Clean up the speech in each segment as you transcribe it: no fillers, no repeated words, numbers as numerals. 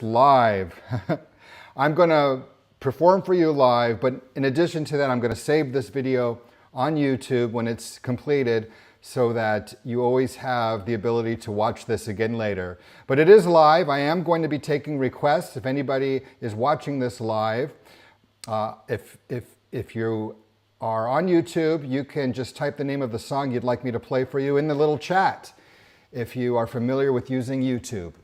live. I'm going to perform for you live, but in addition to that, I'm going to save this video on YouTube when it's completed so that you always have the ability to watch this again later. But it is live. I am going to be taking requests. If anybody is watching this live, if you are on YouTube, you can just type the name of the song you'd like me to play for you in the little chat if you are familiar with using YouTube.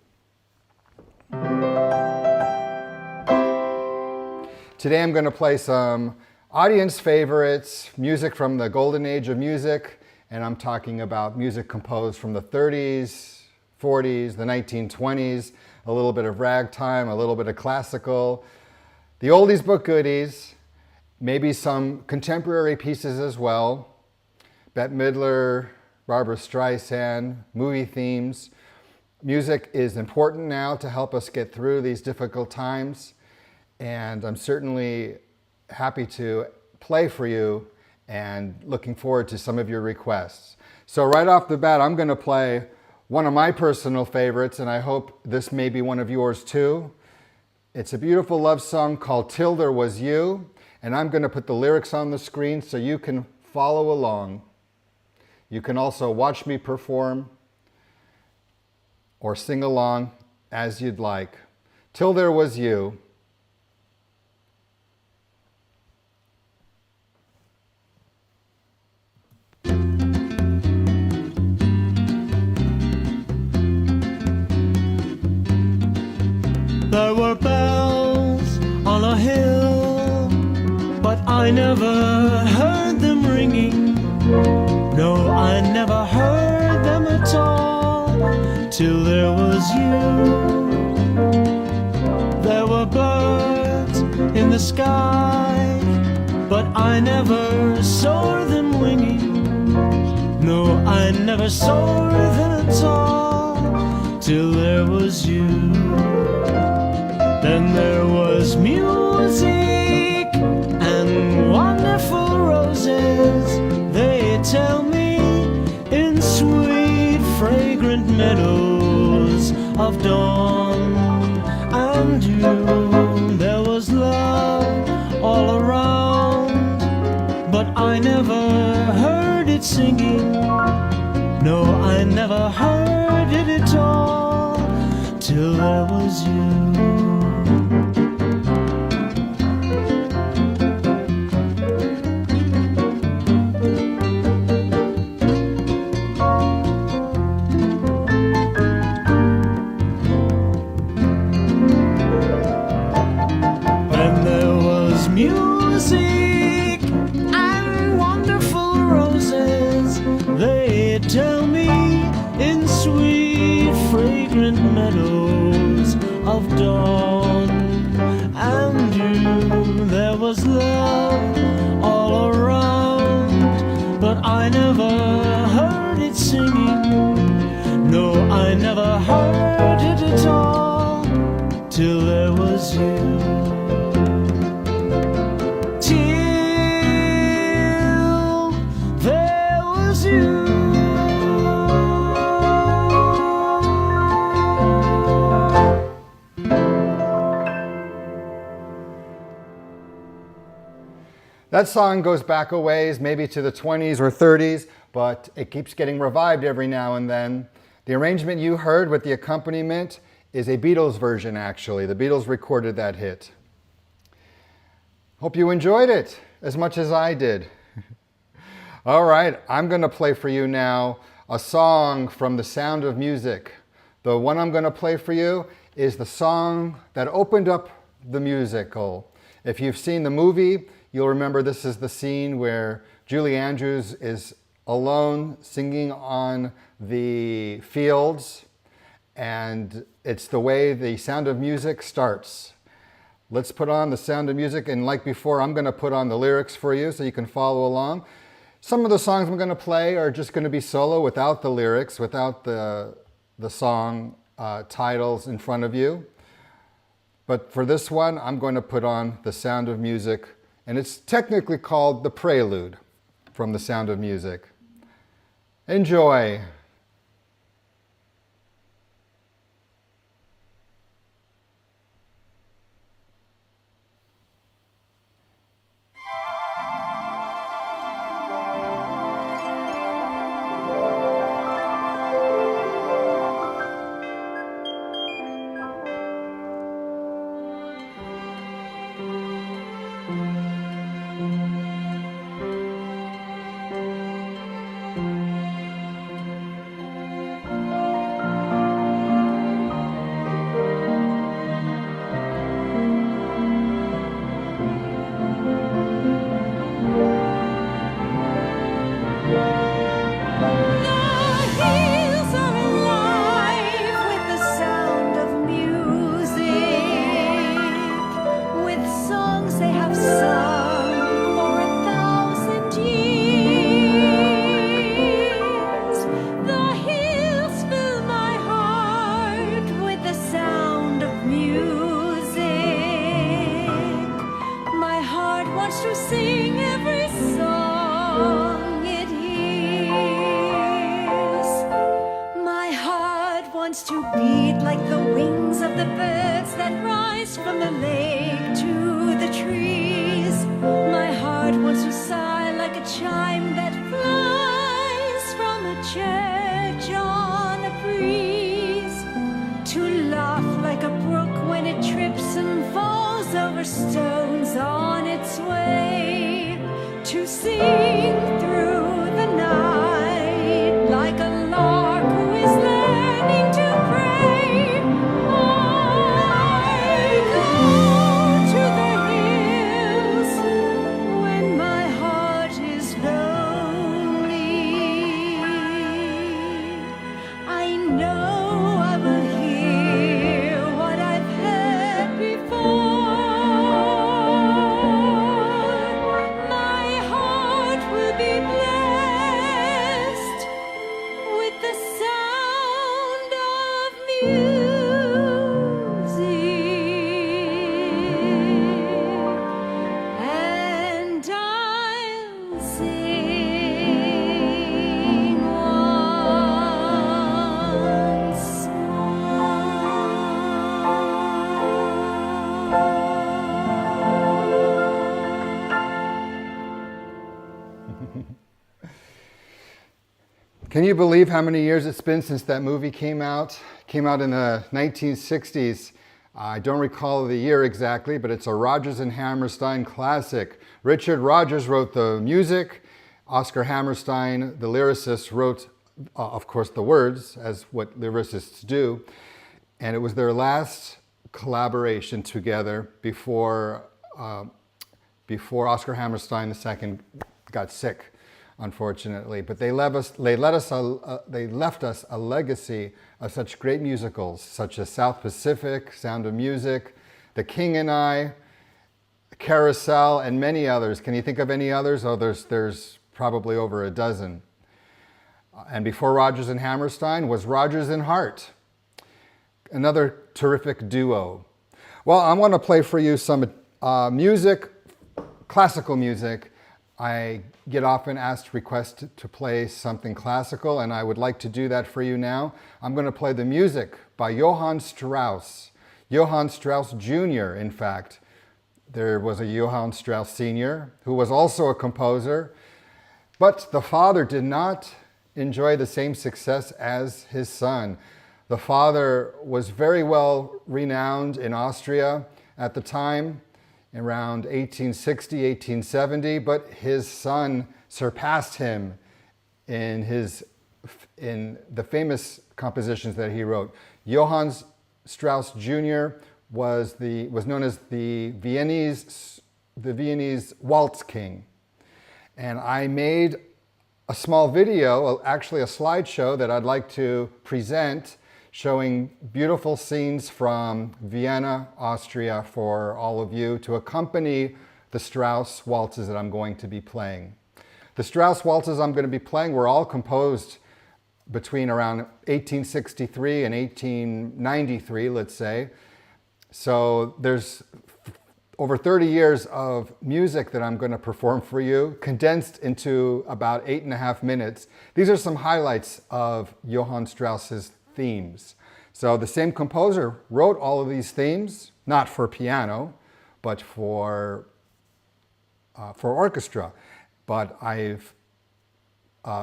Today I'm going to play some audience favorites, music from the golden age of music, and I'm talking about music composed from the 30s, 40s, the 1920s, a little bit of ragtime, a little bit of classical, the oldies but goodies, maybe some contemporary pieces as well, Bette Midler, Barbra Streisand, movie themes. Music is important now to help us get through these difficult times, and I'm certainly happy to play for you and looking forward to some of your requests. So right off the bat, I'm going to play one of my personal favorites, and I hope this may be one of yours too. It's a beautiful love song called Till There Was You, and I'm going to put the lyrics on the screen so you can follow along. You can also watch me perform or sing along as you'd like. Till There Was You. There were bells on a hill, but I never heard them ringing. No, I never heard them at all, till there was you. There were birds in the sky, but I never saw them winging. No, I never saw them at all, till there was you. Then there was music and wonderful roses, they tell me, in sweet fragrant meadows of dawn and dew. There was love all around, but I never heard it singing. No, I never heard it at all, till there was you. Music and wonderful roses, they tell me, in sweet fragrant meadows of dawn and dew. There was love all around, but I never heard it singing. No, I never heard it at all, till there was you. That song goes back a ways, maybe to the 20s or 30s, but it keeps getting revived every now and then. The arrangement you heard with the accompaniment is a Beatles version, actually. The Beatles recorded that hit. Hope you enjoyed it as much as I did. All right, I'm going to play for you now a song from The Sound of Music. The one I'm going to play for you is the song that opened up the musical. If you've seen the movie, you'll remember this is the scene where Julie Andrews is alone singing on the fields, and it's the way The Sound of Music starts. Let's put on The Sound of Music, and like before, I'm going to put on the lyrics for you so you can follow along. Some of the songs I'm going to play are just going to be solo without the lyrics, without the song titles in front of you. But for this one, I'm going to put on The Sound of Music, and it's technically called the Prelude from The Sound of Music. Enjoy. silver stones on its way to sing through the night like a lark who is learning to pray. I go to the hills when my heart is lonely. I know I will hear what I've heard before. My heart will be blessed with the sound of music, and I'll sing once Can you believe how many years it's been since that movie came out? Came out in the 1960s. I don't recall the year exactly, but it's a Rodgers and Hammerstein classic. Richard Rodgers wrote the music. Oscar Hammerstein, the lyricist, wrote, of course, the words, as what lyricists do. And it was their last collaboration together before Oscar Hammerstein II got sick, unfortunately. But they left us a legacy of such great musicals, such as South Pacific, Sound of Music, The King and I, Carousel, and many others. Can you think of any others? Oh, there's probably over a dozen. And before Rodgers and Hammerstein was Rodgers and Hart, another terrific duo. Well, I want to play for you some music, classical music. I get often requested to play something classical, and I would like to do that for you now. I'm going to play the music by Johann Strauss. Johann Strauss Jr., in fact. There was a Johann Strauss Sr., who was also a composer, but the father did not enjoy the same success as his son. The father was very well renowned in Austria at the time, around 1860, 1870, but his son surpassed him in the famous compositions that he wrote. Johann Strauss Jr. was known as the Viennese waltz king. And I made a small video, actually a slideshow that I'd like to present, showing beautiful scenes from Vienna, Austria for all of you to accompany the Strauss waltzes that I'm going to be playing. The Strauss waltzes I'm going to be playing were all composed between around 1863 and 1893, let's say. So there's over 30 years of music that I'm going to perform for you, condensed into about 8.5 minutes. These are some highlights of Johann Strauss's themes. So the same composer wrote all of these themes, not for piano, but for orchestra. But I've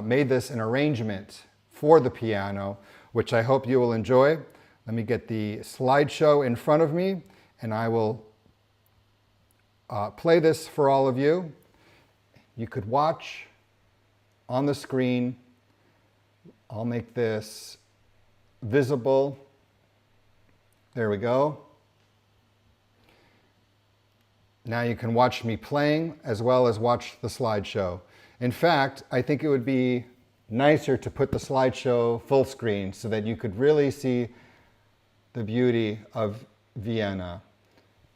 made this an arrangement for the piano, which I hope you will enjoy. Let me get the slideshow in front of me, and I will play this for all of you. You could watch on the screen. I'll make this visible. There we go. Now you can watch me playing as well as watch the slideshow. In fact, I think it would be nicer to put the slideshow full screen so that you could really see the beauty of Vienna.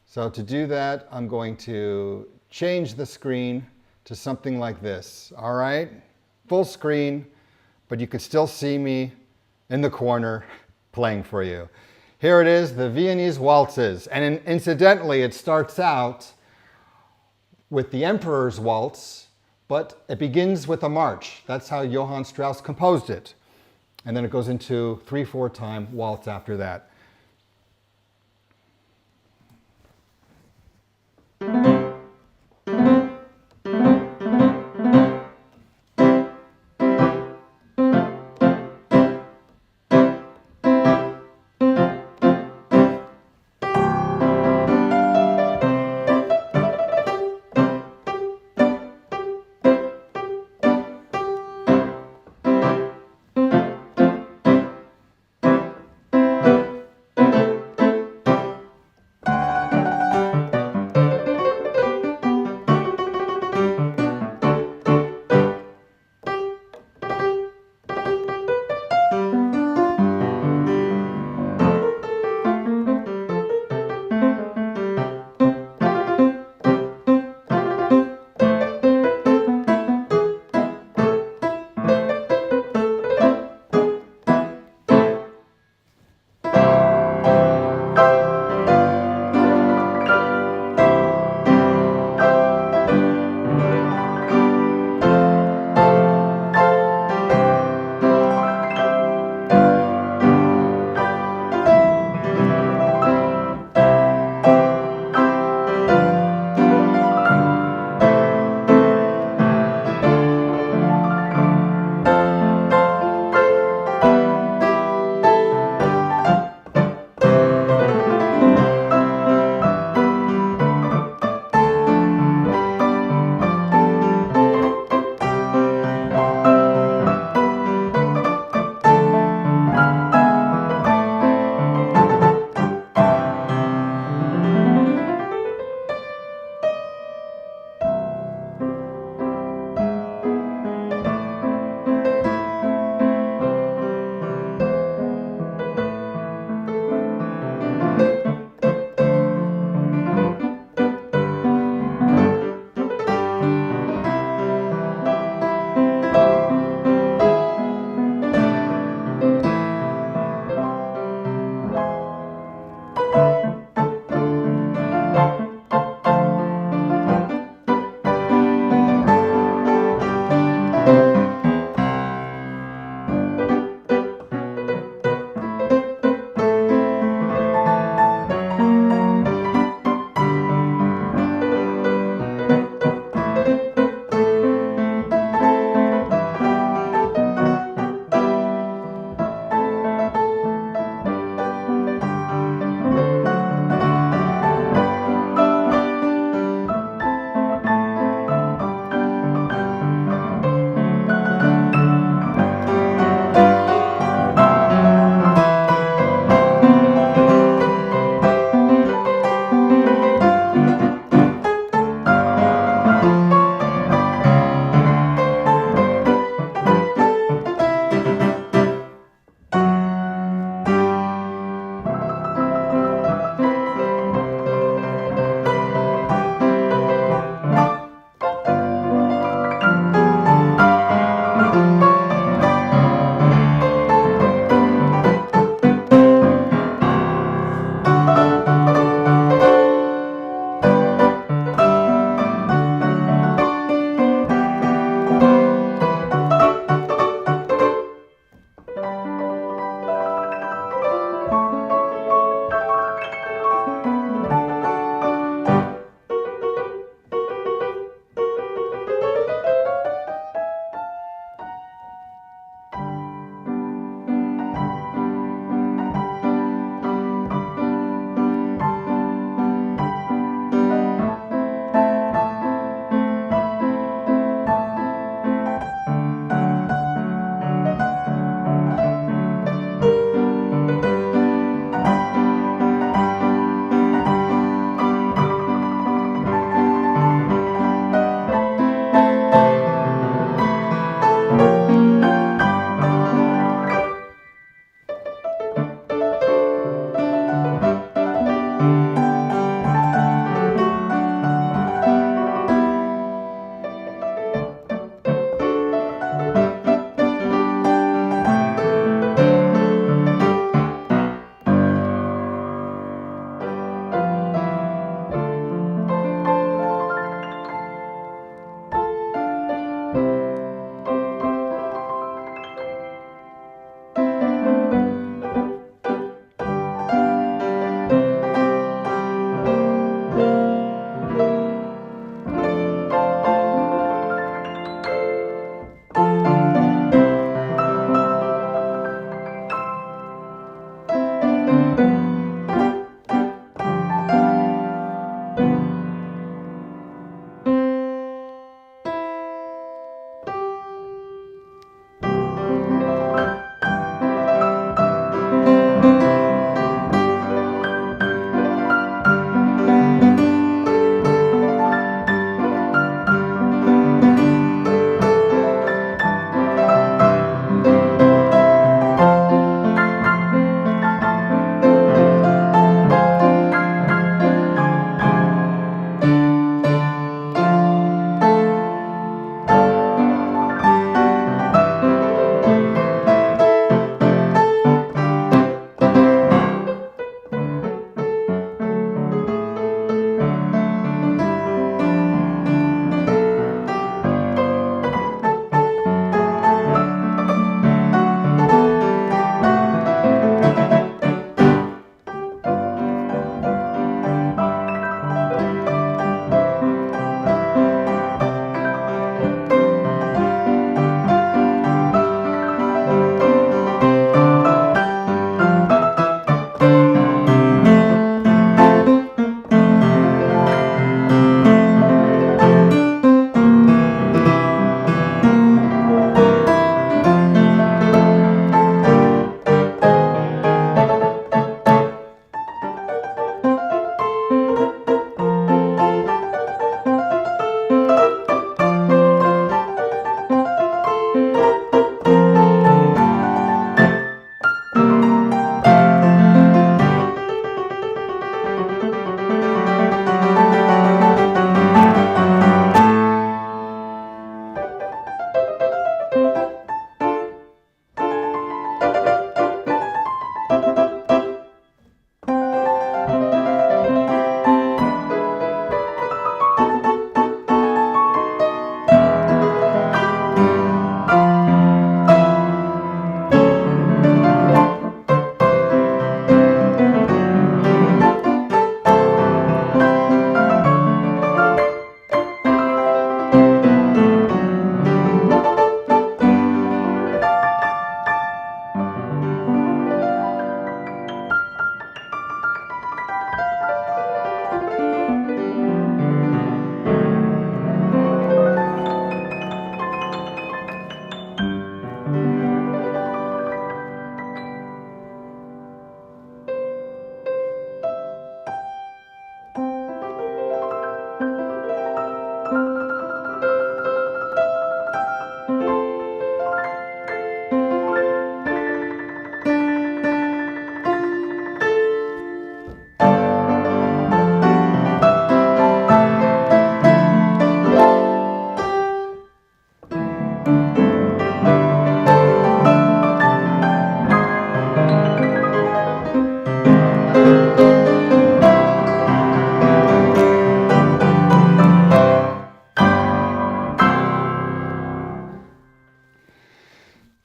So to do that, I'm going to change the screen to something like this. All right? Full screen, but you can still see me in the corner playing for you. Here it is, the Viennese waltzes. And incidentally, it starts out with the Emperor's Waltz, but it begins with a march. That's how Johann Strauss composed it. And then it goes into 3/4 time waltz after that.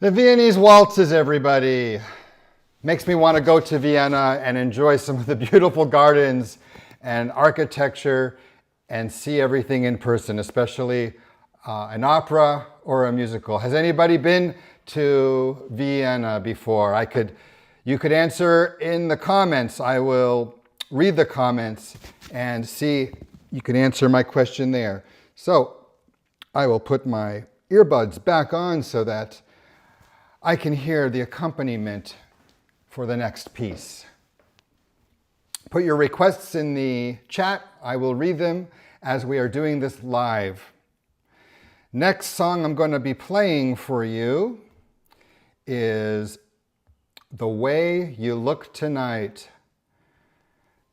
The Viennese waltzes, everybody. Makes me want to go to Vienna and enjoy some of the beautiful gardens and architecture and see everything in person, especially an opera or a musical. Has anybody been to Vienna before? You could answer in the comments. I will read the comments and see. You can answer my question there. So I will put my earbuds back on so that I can hear the accompaniment for the next piece. Put your requests in the chat. I will read them as we are doing this live. Next song I'm going to be playing for you is The Way You Look Tonight.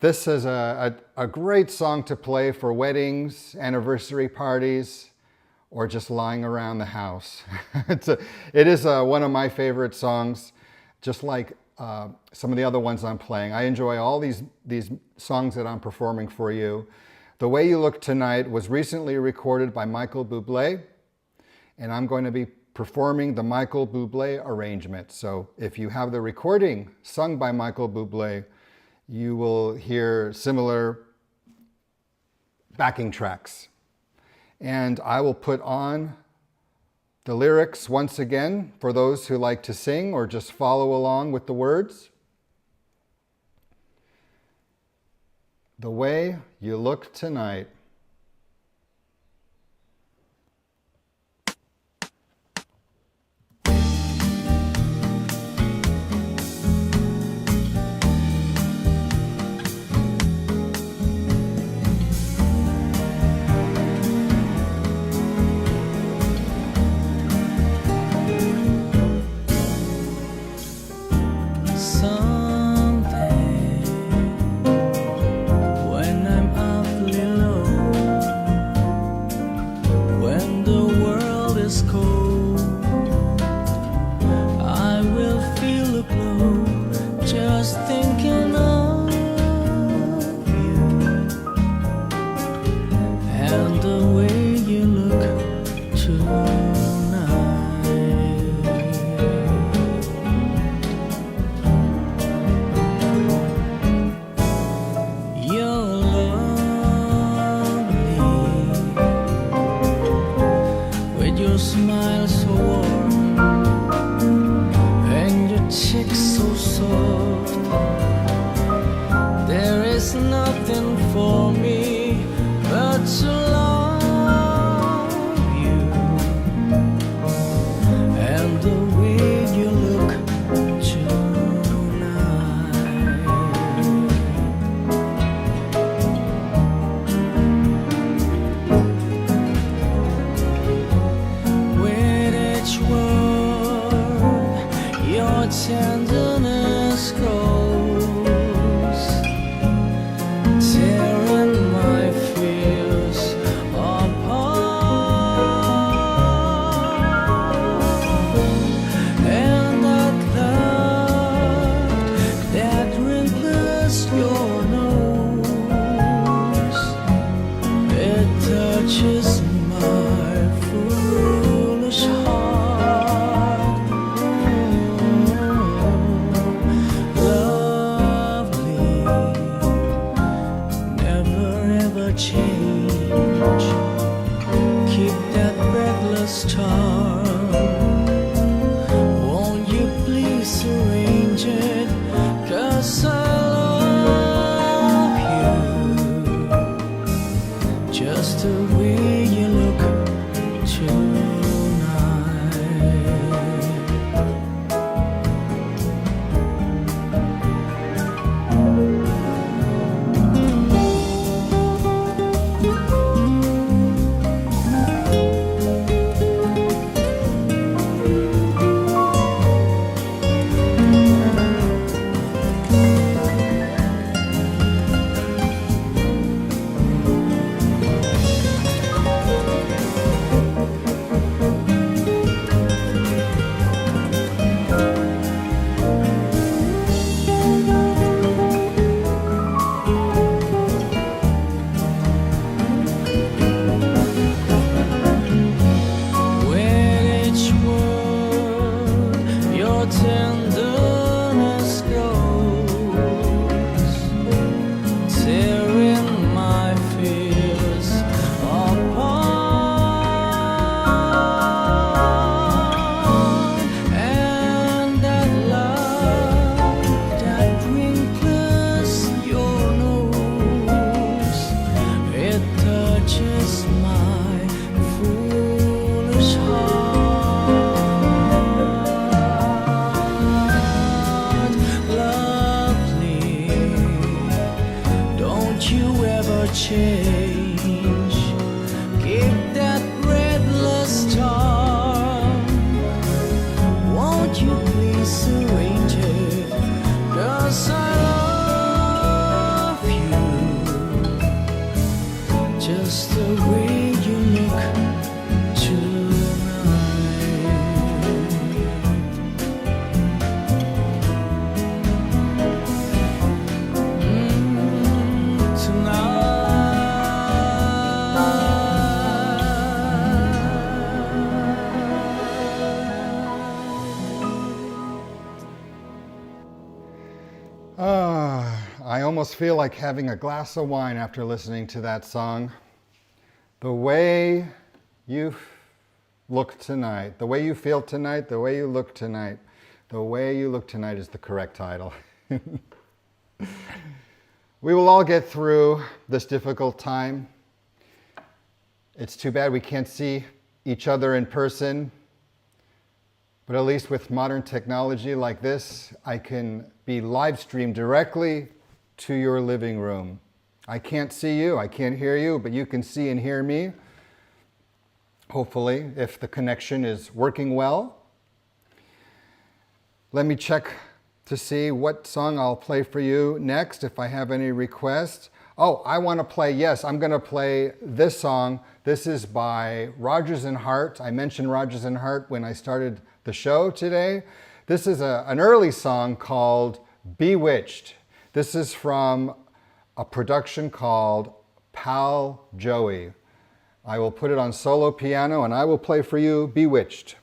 This is a great song to play for weddings, anniversary parties, or just lying around the house. It is one of my favorite songs, just like some of the other ones I'm playing. I enjoy all these songs that I'm performing for you. The Way You Look Tonight was recently recorded by Michael Bublé, and I'm going to be performing the Michael Bublé arrangement. So if you have the recording sung by Michael Bublé, you will hear similar backing tracks. And I will put on the lyrics once again for those who like to sing or just follow along with the words. The way you look tonight. Don't you ever change. Keep that redless star. Won't you please arrange it? 'Cause I love you just the way you look I almost feel like having a glass of wine after listening to that song. The way you look tonight, the way you feel tonight, the way you look tonight, the way you look tonight is the correct title. We will all get through this difficult time. It's too bad we can't see each other in person, but at least with modern technology like this, I can be live streamed directly to your living room. I can't see you, I can't hear you, but you can see and hear me. Hopefully, if the connection is working well. Let me check to see what song I'll play for you next, if I have any requests. Oh, I want to play, yes, I'm going to play this song. This is by Rodgers and Hart. I mentioned Rodgers and Hart when I started the show today. This is an early song called Bewitched. This is from a production called Pal Joey. I will put it on solo piano and I will play for you Bewitched.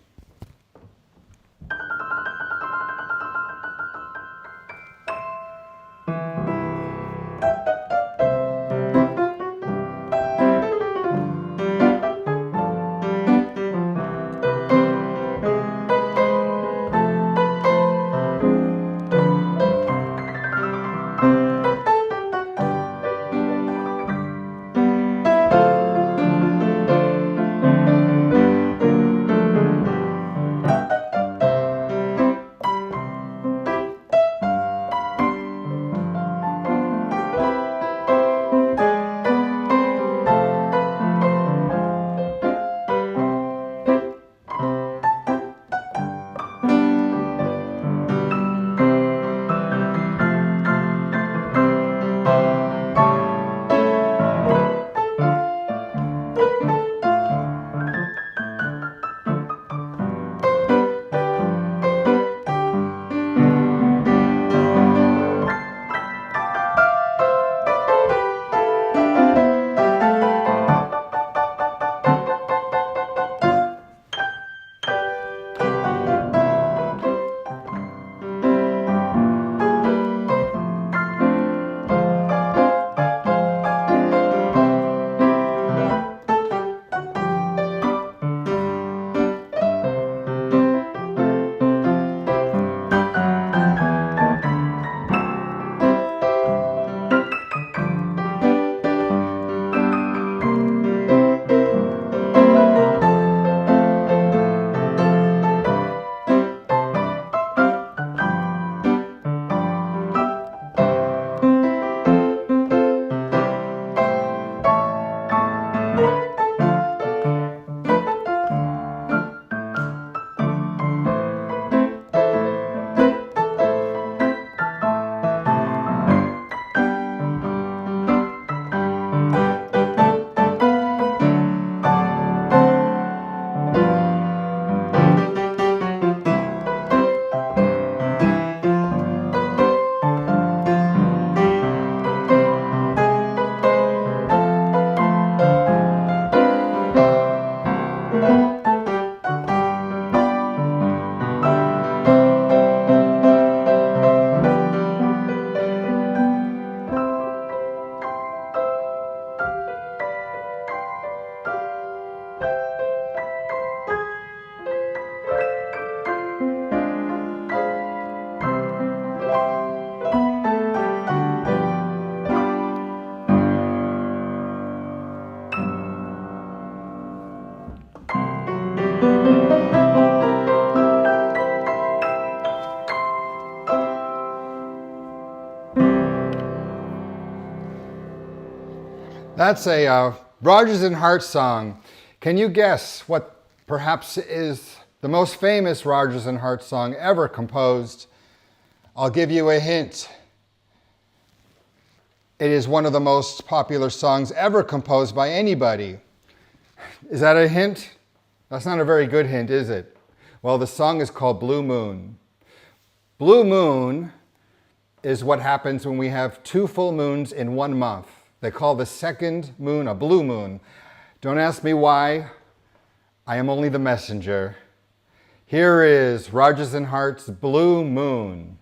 That's a Rodgers and Hart song. Can you guess what perhaps is the most famous Rodgers and Hart song ever composed? I'll give you a hint. It is one of the most popular songs ever composed by anybody. Is that a hint? That's not a very good hint, is it? Well, the song is called Blue Moon. Blue Moon is what happens when we have 2 full moons in 1 month. They call the second moon a blue moon. Don't ask me why. I am only the messenger. Here is Rodgers and Hart's Blue Moon.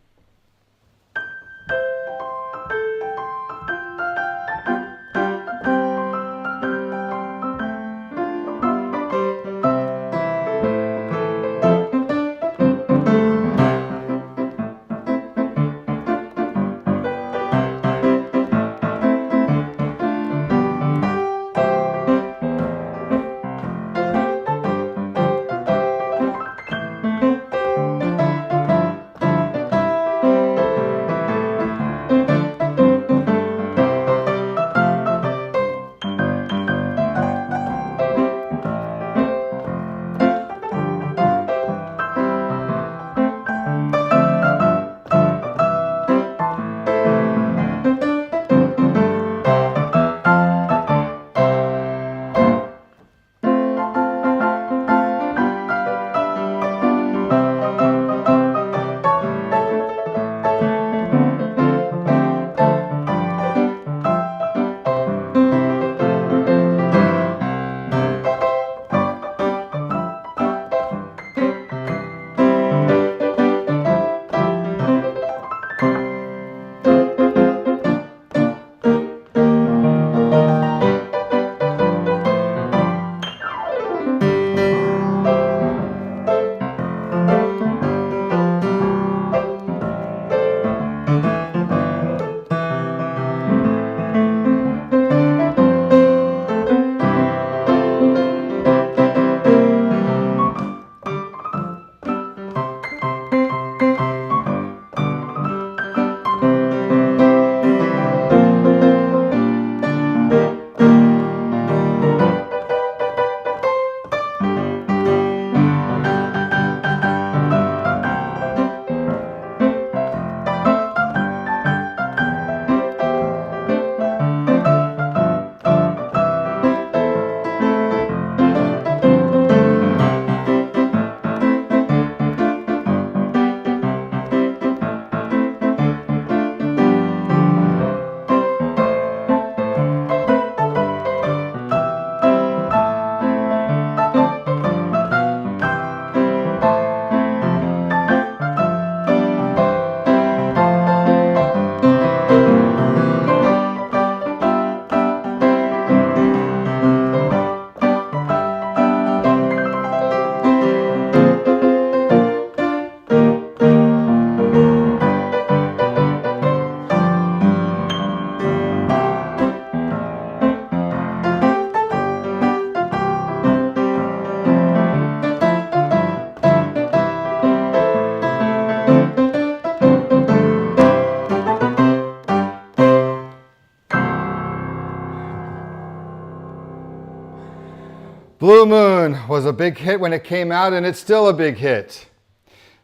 Blue Moon was a big hit when it came out, and it's still a big hit.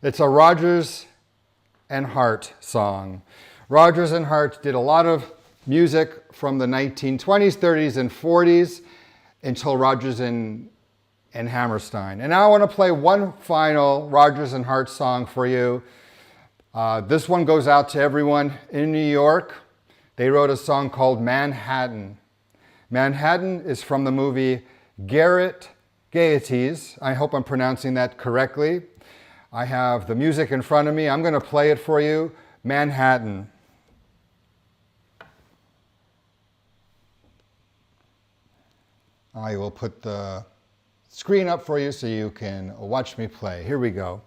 It's a Rodgers and Hart song. Rodgers and Hart did a lot of music from the 1920s, 30s, and 40s until Rodgers and Hammerstein. And now I want to play one final Rodgers and Hart song for you. This one goes out to everyone in New York. They wrote a song called Manhattan. Manhattan is from the movie Garrett Gaieties. I hope I'm pronouncing that correctly. I have the music in front of me. I'm going to play it for you. Manhattan. I will put the screen up for you so you can watch me play. Here we go.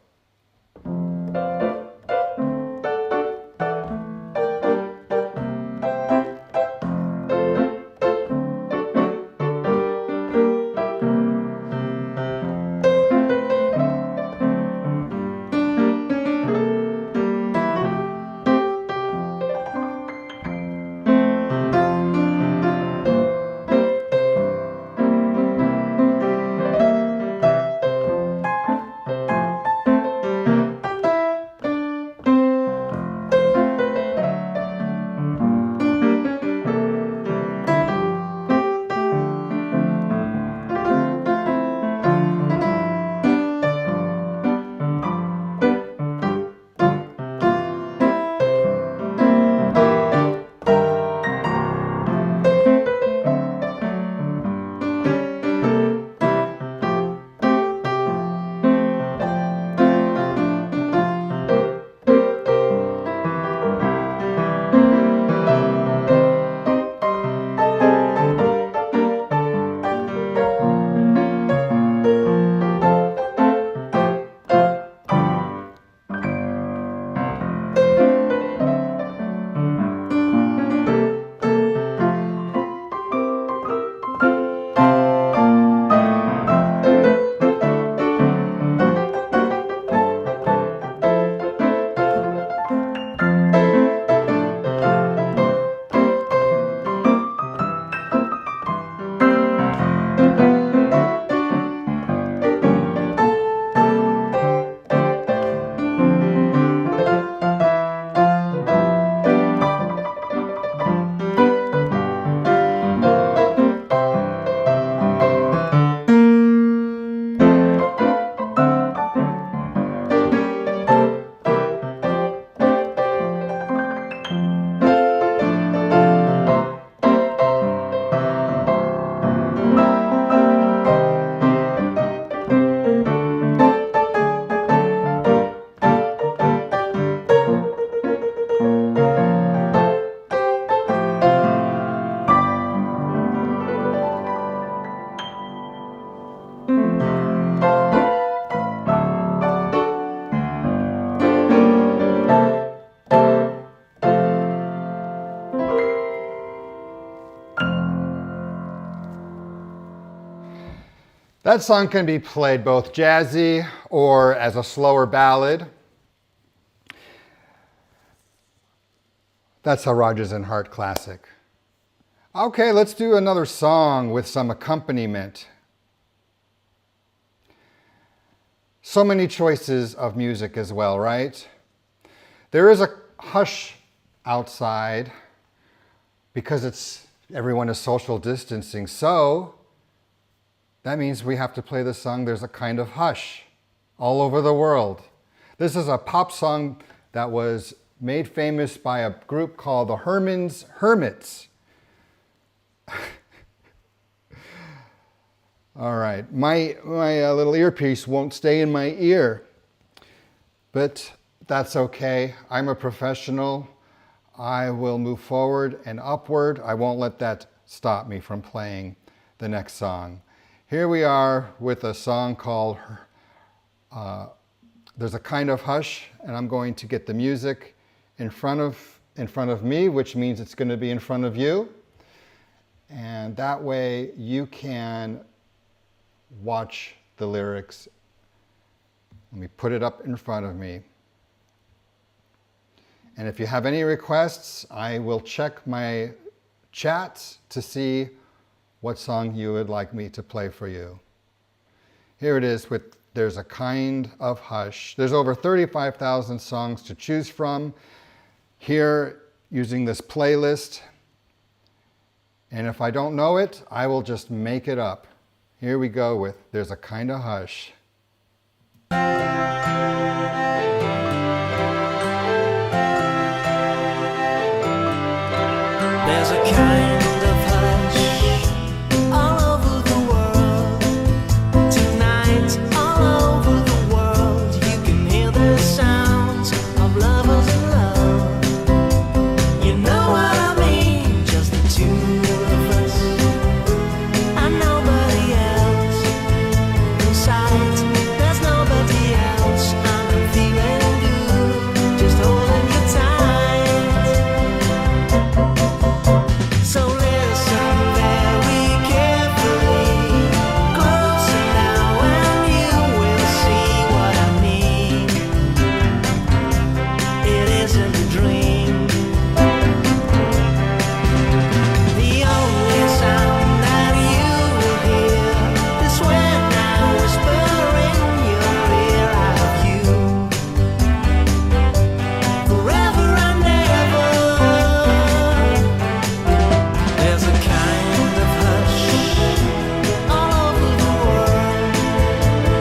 That song can be played both jazzy or as a slower ballad. That's a Rodgers and Hart classic. Okay, let's do another song with some accompaniment. So many choices of music as well, right? There is a hush outside because everyone is social distancing. So that means we have to play the song There's a Kind of Hush all over the world. This is a pop song that was made famous by a group called the Herman's Hermits. All right, my little earpiece won't stay in my ear, but that's okay. I'm a professional. I will move forward and upward. I won't let that stop me from playing the next song. Here we are with a song called There's a Kind of Hush, and I'm going to get the music in front of me, which means it's going to be in front of you. And that way you can watch the lyrics. Let me put it up in front of me. And if you have any requests, I will check my chats to see what song you would like me to play for you. Here it is with There's a Kind of Hush. There's over 35,000 songs to choose from here using this playlist. And if I don't know it, I will just make it up. Here we go with There's a Kind of Hush. There's a kind of hush all over the world. Tonight, all over the world, you can hear the sounds of lovers in love. You know what I mean? Just the two of us and nobody else. In sight, there's nobody else, and I'm feeling good, just holding you tight. So listen very carefully, closer now, and you will see what I mean. It isn't a dream. The only sound that you will hear is when I whisper in your ear, I love you forever and ever. There's a kind of hush all over the world.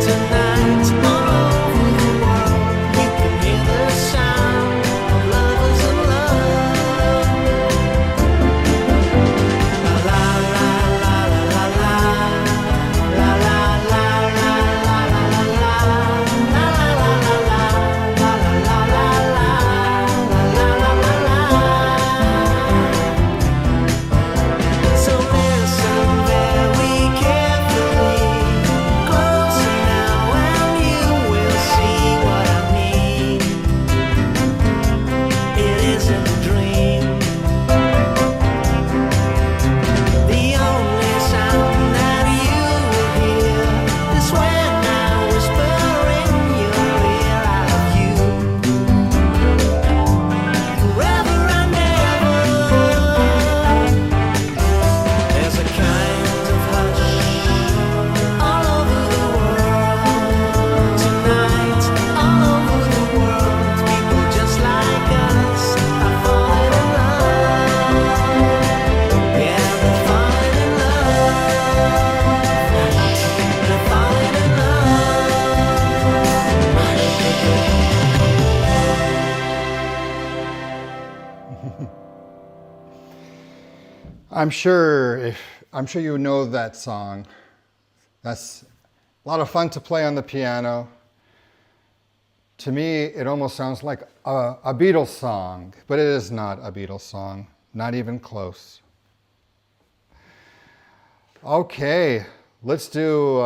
Tonight, all over the world, you can hear the sound of lovers in love. La la la la la la la la la la So listen very carefully, closer now, and you will see what I mean. It isn't a dream. The only sound that you will hear is when I whisper in your ear, I love you forever and ever. There's a kind of hush all over the world. Tonight, all over the world, people just like us are falling in love. Yeah, they're falling in love. They're falling in love. I'm sure you know that song. That's a lot of fun to play on the piano. To me, it almost sounds like a Beatles song, but it is not a Beatles song, not even close. Okay, let's do,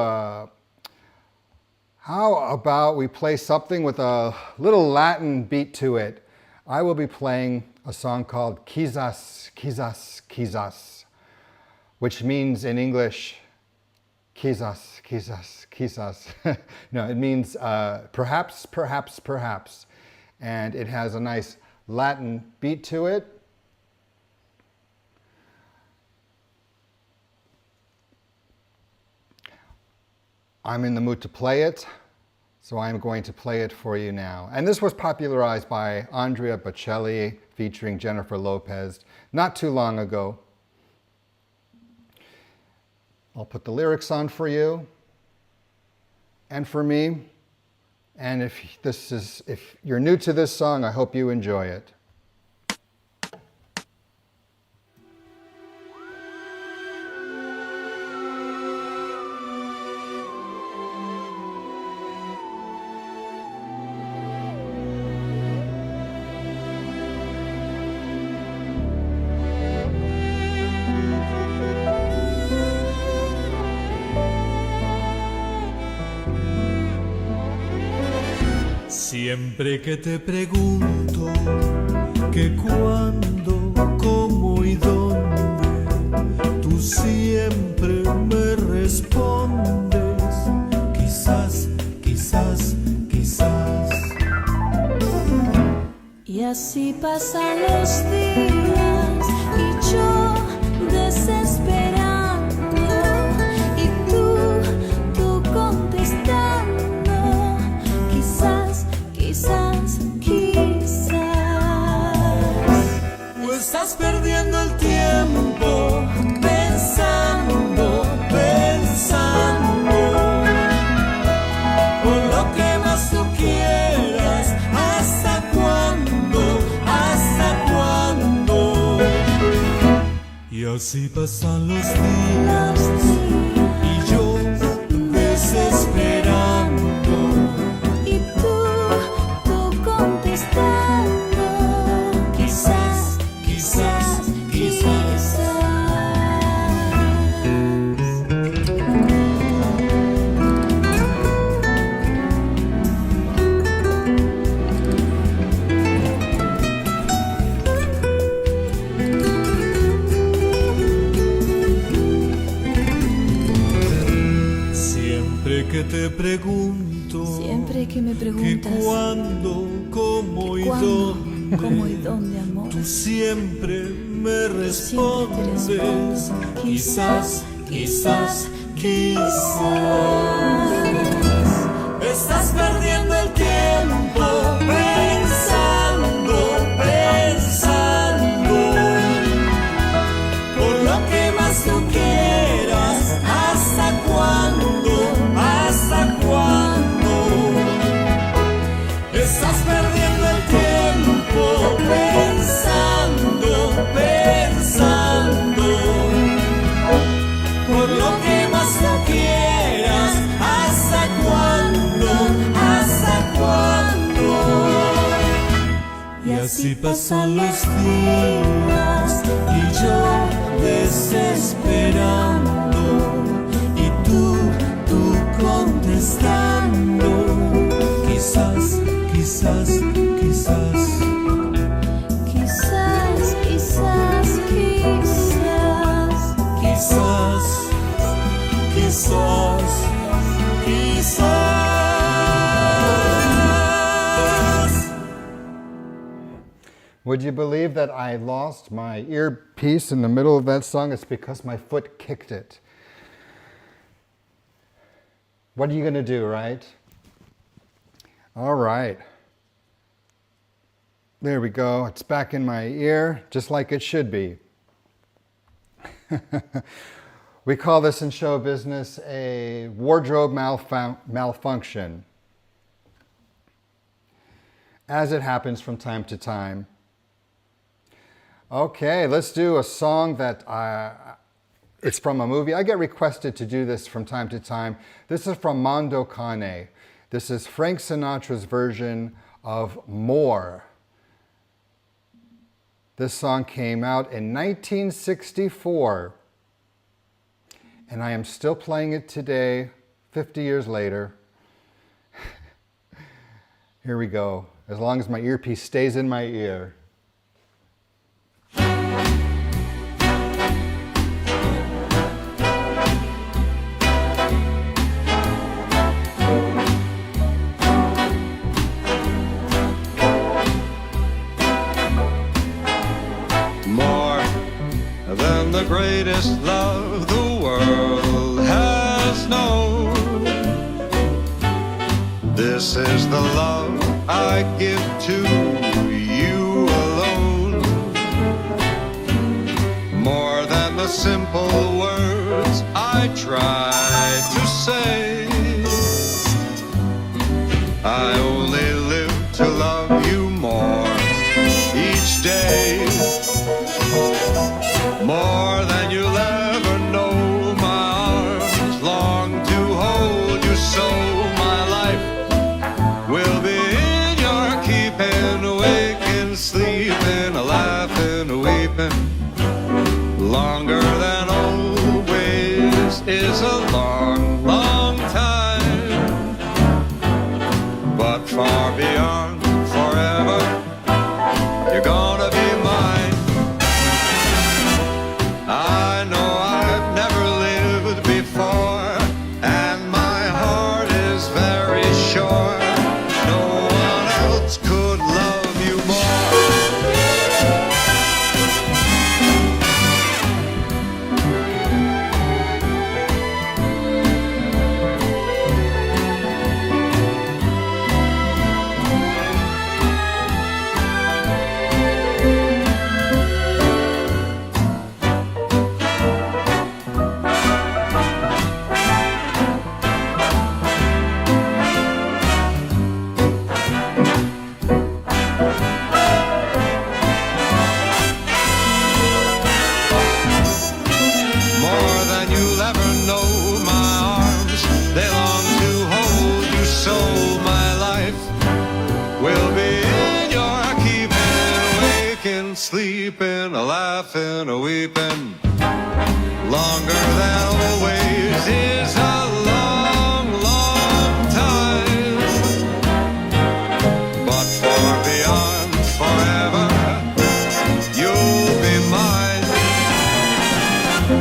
how about we play something with a little Latin beat to it. I will be playing a song called Quizás, Quizás, Quizás, which means in English, quizás, quizás, quizás. No, it means perhaps, perhaps, perhaps. And it has a nice Latin beat to it. I'm in the mood to play it, so I'm going to play it for you now. And this was popularized by Andrea Bocelli featuring Jennifer Lopez not too long ago. I'll put the lyrics on for you and for me. And if you're new to this song, I hope you enjoy it. Siempre que te pregunto que cuándo, cómo y dónde, tú siempre me respondes, quizás, quizás, quizás. Y así pasan los días y yo desesperando y tú contestando, quizás, quizás, quizás. O estás perdiendo el tiempo pensando, pensando, por lo que más tú quieras, hasta cuándo, hasta cuándo. Y así pasan los días y yo desesperando. Quizás, quizás, quizás. Siempre que te pregunto, Siempre que me que preguntas cuándo, cómo y dónde, cómo y dónde, amor, tú siempre me respondes, quizás, quizás, quizás. Estás perdiendo el tiempo pensando, pensando, por lo que más tú quieras, hasta cuándo, hasta cuándo. Estás perdiendo el tiempo pensando, pensando, por lo que más tú quieras, hasta cuándo, hasta cuándo. Y así pasan los días y yo desesperando y tú contestando, quizás, quizás, quizás. quizás, quizás, quizás. Quizás, quizás, quizás. Would you believe that I lost my earpiece in the middle of that song? It's because my foot kicked it. What are you going to do, right? All right. There we go. It's back in my ear, just like it should be. We call this in show business a wardrobe malfunction, as it happens from time to time. Okay, let's do a song that it's from a movie. I get requested to do this from time to time. This is from Mondo Cane. This is Frank Sinatra's version of More. This song came out in 1964, and I am still playing it today, 50 years later. Here we go, as long as my earpiece stays in my ear. snow. This is the love I give to you alone. More than the simple words I try to say. I only live to love you more each day. More than you'll ever know. My arms long to hold you, so my life will be in your keeping. Waking, sleeping, laughing, weeping. Longer than always is a long, long time. But far beyond forever, you're gonna be mine. I know I've never lived before, and my heart is very sure no one else could love you more. More than you'll ever know. My arms, they long to hold you, so my life will be in your keeping. Waking, sleeping, laughing, weeping. Longer than always is a long, long time. But far beyond forever, you'll be mine.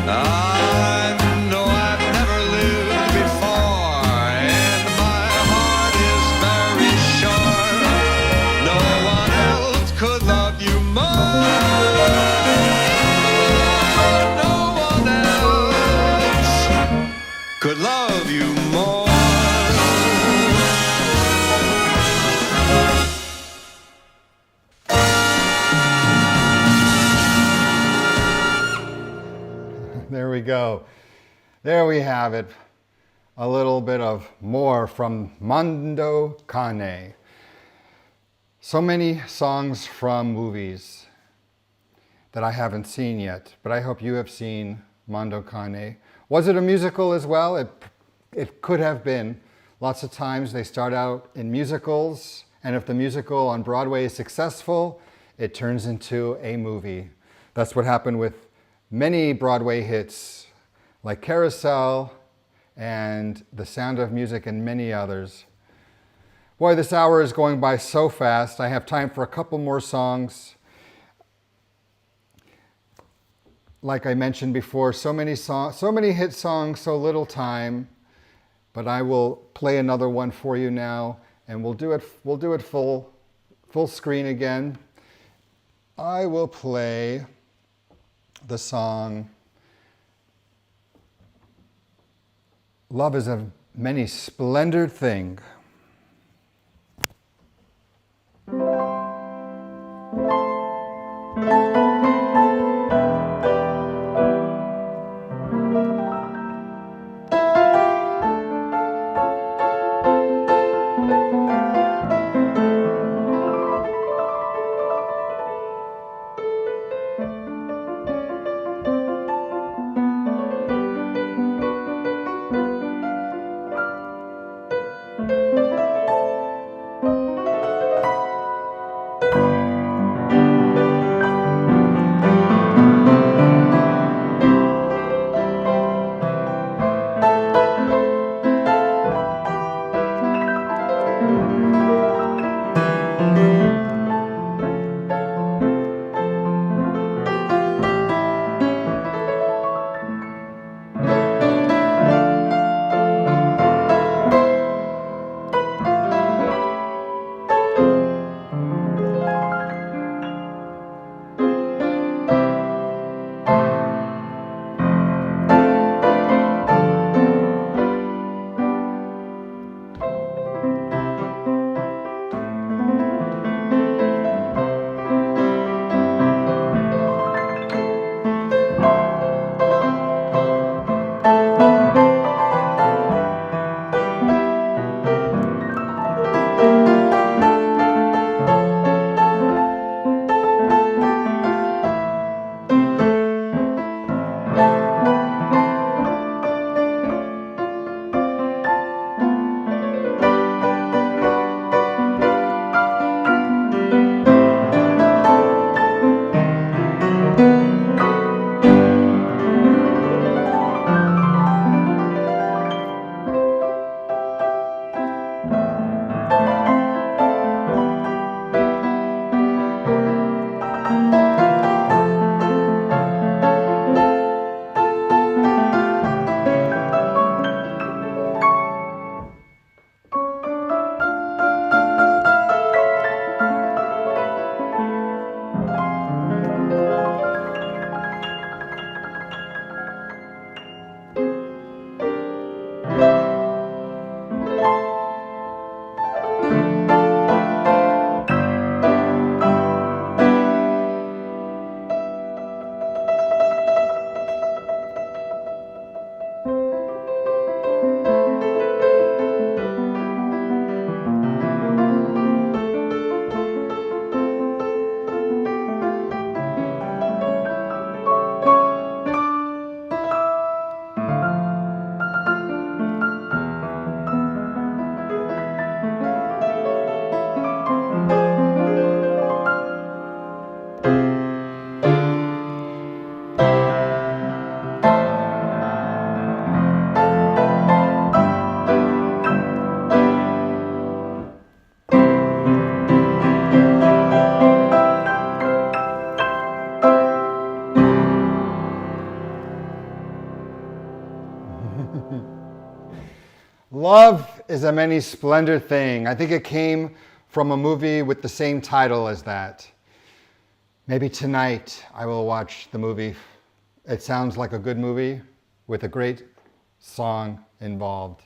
I know I've never lived before, and my heart is very sure no one else could love you more. No one else could love you more. There we go. There we have it. A little bit of more from Mondo Cane. So many songs from movies that I haven't seen yet, but I hope you have seen Mondo Cane. Was it a musical as well? It could have been. Lots of times they start out in musicals, and if the musical on Broadway is successful, it turns into a movie. That's what happened with many Broadway hits like Carousel and The Sound of Music and many others. Boy, this hour is going by so fast. I have time for a couple more songs. Like I mentioned before, so many hit songs, so little time. But I will play another one for you now, and we'll do it full screen again. I will play the song Love is a Many Splendored Thing. Love is a many splendid thing. I think it came from a movie with the same title as that. Maybe tonight I will watch the movie. It sounds like a good movie with a great song involved.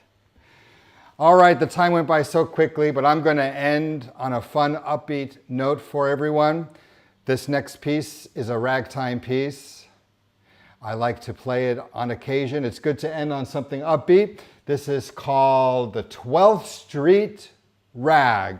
All right, the time went by so quickly, but I'm going to end on a fun, upbeat note for everyone. This next piece is a ragtime piece. I like to play it on occasion. It's good to end on something upbeat. This is called the 12th Street Rag.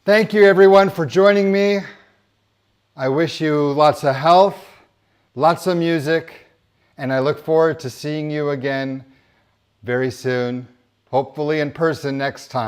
Thank you everyone for joining me. I wish you lots of health, lots of music, and I look forward to seeing you again very soon, hopefully in person next time.